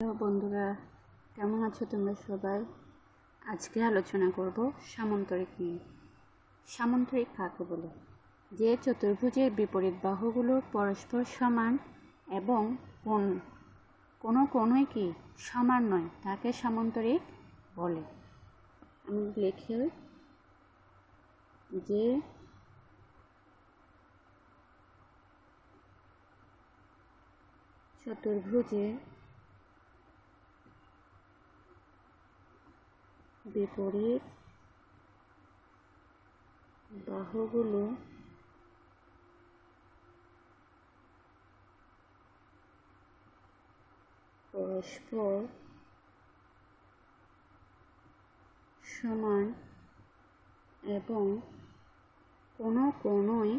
Hello বন্ধুরা, কেমন আছো তোমরা সবাই? আজকে আলোচনা করব সামান্তরিক নিয়ে। সামান্তরিক কাকে বলে? যে চতুর্ভুজের বিপরীত বাহুগুলো পরস্পর সমান এবং কোনো কোণই কি সমান নয় তাকে সামান্তরিক বলে। আমি লিখি যে চতুর্ভুজের বিপরীত বাহুগুলো পরস্পর সমান এবং কোনো কোণই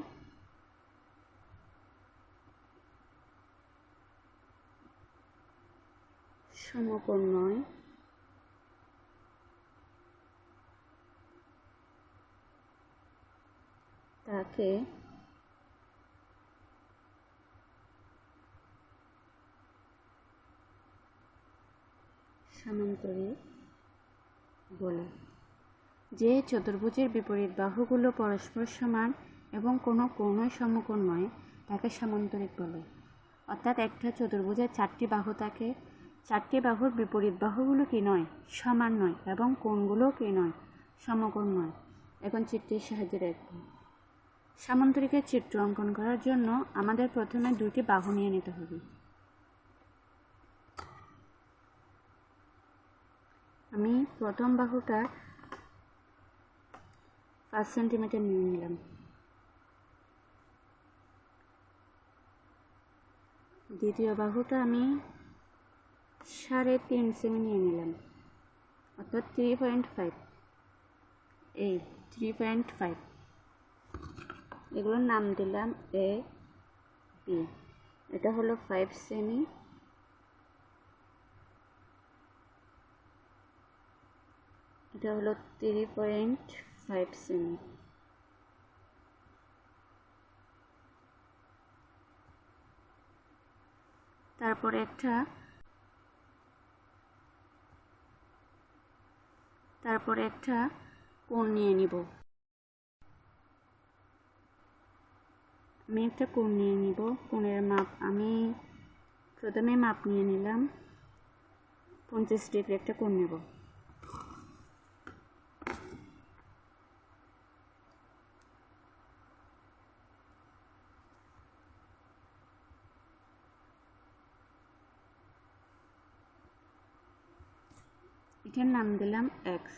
সমকোণ নয় তাকে সামান্তরিক বলে। যে চতুর্ভুজের বিপরীত বাহুগুলো পরস্পর সমান এবং কোনো কোণই সমকোণ নয় তাকে সামান্তরিক বলে। অর্থাৎ একটা চতুর্ভুজের চারটি বাহু থাকে, চারটি বাহুর বিপরীত বাহুগুলো কি নয়, সমান নয়, এবং কোণগুলো কি নয়, সমকোণ নয়। এখন চিত্রের সাহায্যে দেখব। সামান্তরিকের চিত্র অঙ্কন করার জন্য আমাদের প্রথমে দুটি বাহু নিয়ে নিতে হবে। আমি প্রথম বাহুটা 5 সেন্টিমিটার নিয়ে নিলাম। দ্বিতীয় বাহুটা আমি 3.5 সেমি নিয়ে নিলাম, অর্থাৎ 3.5। এই 3.5, এগুলোর নাম দিলাম এ বি। এটা হলো 5 সেমি, এটা হলো 3.5 সেমি। তারপরে একটা কোণ নিয়ে নিব। আমি একটা কোণ নিয়ে নিব। কোণের মাপ আমি প্রথমে মাপ নিয়ে নিলাম, 50 ডিগ্রি একটা কোণ নেব। এটার নাম দিলাম এক্স।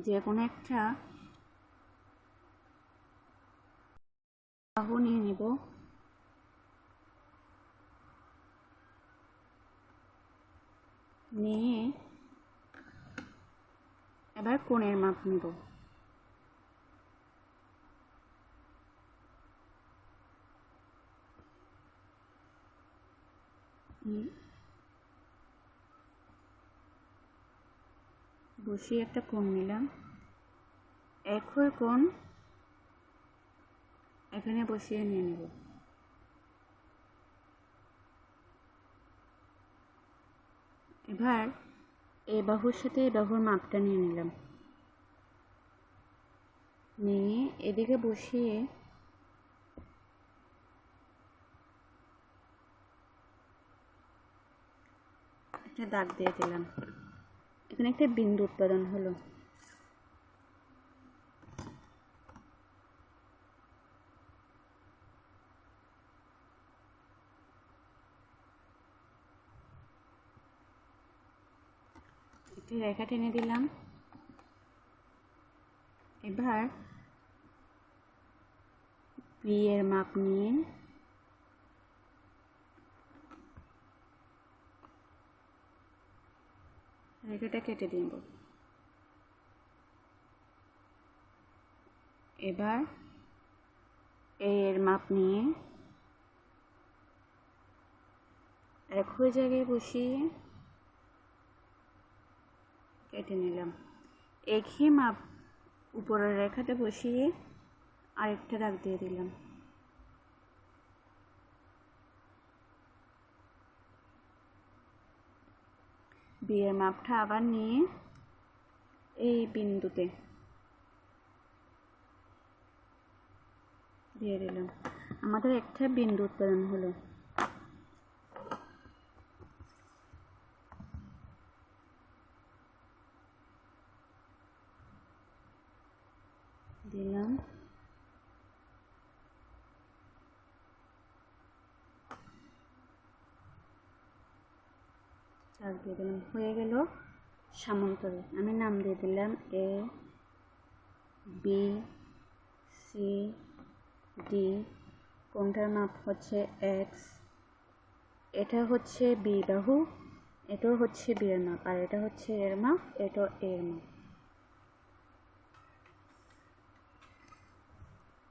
যে কোনো একটা বাহু নিয়ে নিব, নিয়ে এবার কোণের মাপ নিব। বসিয়ে একটা কোণ নিলাম। একই কোণ এখানে বসিয়ে নিয়ে নেব। এবার এই বাহুর সাথে এই বাহুর মাপটা নিয়ে নিলাম, নিয়ে এদিকে বসিয়ে একটা দাগ দিয়ে দিলাম। এখানে একটা বিন্দু উৎপাদন হলো। একটি রেখা টেনে দিলাম। এবার বি এর মাপ নিয়ে রেখাটা কেটে দিব। এবার এ এর মাপ নিয়ে একই জায়গায় বসিয়ে কেটে নিলাম। একই মাপ উপরের রেখাতে বসিয়ে আরেকটা দাগ দিয়ে দিলাম। বি এর মাপটা আবার নিয়ে এই বিন্দুতে দিয়ে দিলাম। আমাদের একটা বিন্দু উৎপাদন হলো। দিলাম, চার দিয়ে দিলাম, হয়ে গেল সামান্তরিক। আমি নাম দিয়ে দিলাম এ বি সি ডি। কোনটার মাপ হচ্ছে এক্স, এটা হচ্ছে বি বাহু, এটাও হচ্ছে বি এর মাপ, আর এটা হচ্ছে এর মাপ, এটা এর মাপ।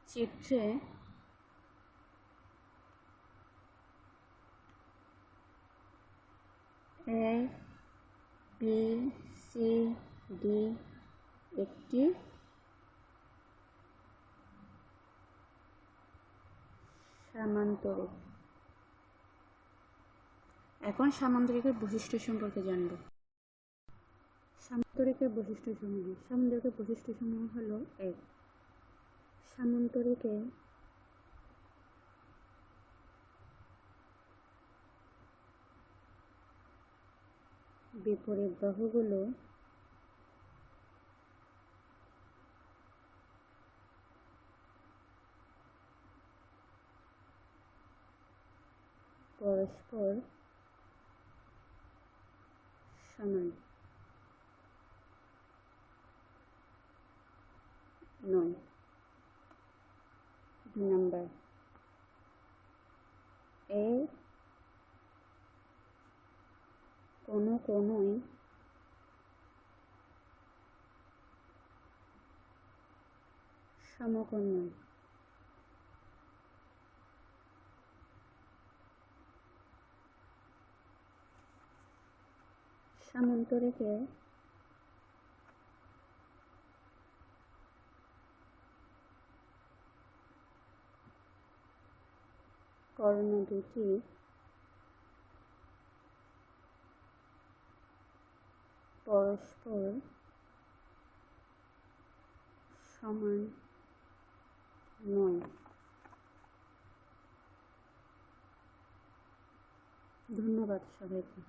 চিত্রে এ বি সি ডি একটি সামান্তরিক। এখন সামান্তরিকের বৈশিষ্ট্য সম্পর্কে জানব। সামান্তরিকের বৈশিষ্ট্যসমূহ হলো: এক, সামান্তরিকে বিপরীত বাহুগুলো পরস্পর সমান নয়। 2 নম্বর, এ কোনোই সমকোণ নয়। সামান্তরিকে কর্ণ দুটি পরস্পর সমান নয়। ধন্যবাদ সবাইকে।